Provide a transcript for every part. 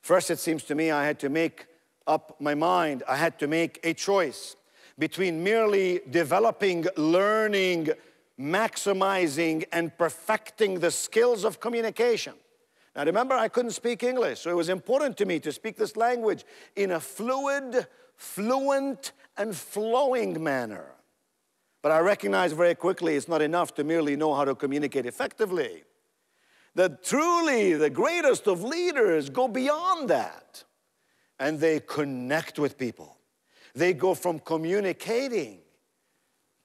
First, it seems to me I had to make up my mind. I had to make a choice between merely developing, learning, maximizing, and perfecting the skills of communication. Now remember, I couldn't speak English, so it was important to me to speak this language in a fluid, fluent, and flowing manner. But I recognized very quickly it's not enough to merely know how to communicate effectively. That truly the greatest of leaders go beyond that. And they connect with people. They go from communicating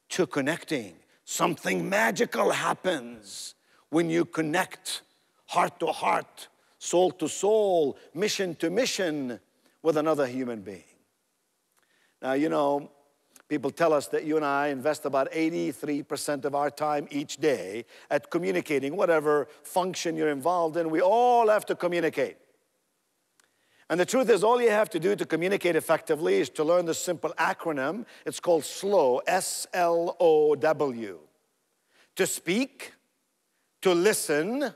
to connecting. Something magical happens when you connect heart to heart, soul to soul, mission to mission with another human being. Now, you know, people tell us that you and I invest about 83% of our time each day at communicating, whatever function you're involved in. We all have to communicate. And the truth is, all you have to do to communicate effectively is to learn this simple acronym. It's called SLOW, S-L-O-W. To speak, to listen,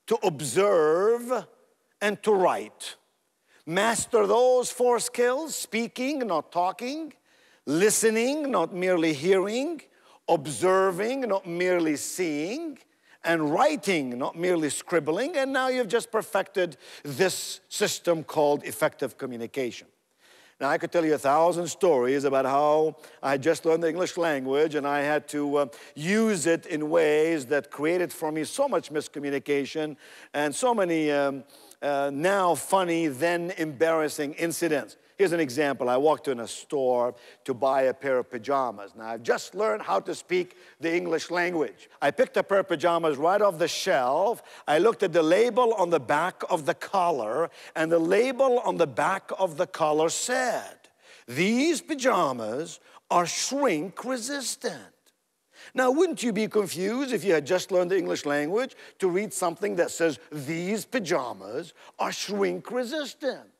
to observe, and to write. Master those 4 skills: speaking, not talking; listening, not merely hearing; observing, not merely seeing; and writing, not merely scribbling. And now you've just perfected this system called effective communication. Now, I could tell you 1,000 stories about how I just learned the English language and I had to use it in ways that created for me so much miscommunication and so many now funny, then embarrassing incidents. Here's an example. I walked in a store to buy a pair of pajamas. Now, I've just learned how to speak the English language. I picked a pair of pajamas right off the shelf. I looked at the label on the back of the collar, and the label on the back of the collar said, "These pajamas are shrink resistant." Now, wouldn't you be confused if you had just learned the English language to read something that says, "These pajamas are shrink resistant"?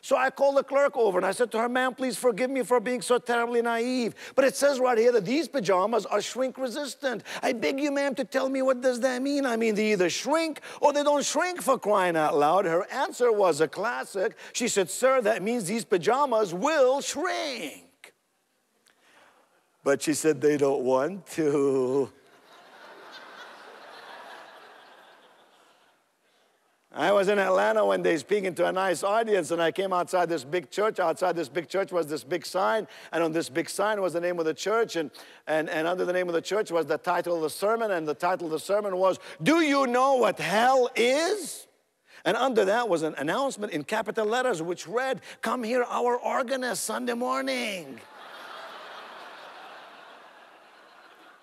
So I called the clerk over and I said to her, "Ma'am, please forgive me for being so terribly naive, but it says right here that these pajamas are shrink resistant. I beg you, ma'am, to tell me, what does that mean? I mean, they either shrink or they don't shrink, for crying out loud." Her answer was a classic. She said, "Sir, that means these pajamas will shrink." But she said they don't want to. I was in Atlanta one day speaking to a nice audience, and I came outside this big church. Outside this big church was this big sign, and on this big sign was the name of the church, and under the name of the church was the title of the sermon, and the title of the sermon was, "Do you know what hell is?" And under that was an announcement in capital letters which read, "Come hear our organist Sunday morning."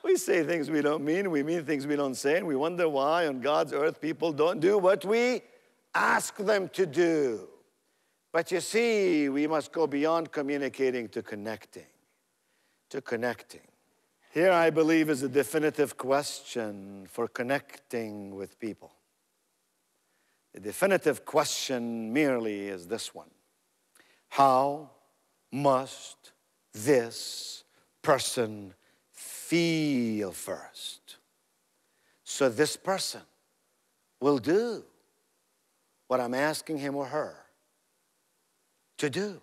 We say things we don't mean, we mean things we don't say, and we wonder why on God's earth people don't do what we ask them to do. But you see, we must go beyond communicating to connecting. To connecting. Here, I believe, is a definitive question for connecting with people. The definitive question merely is this one: how must this person feel first, so this person will do what I'm asking him or her to do?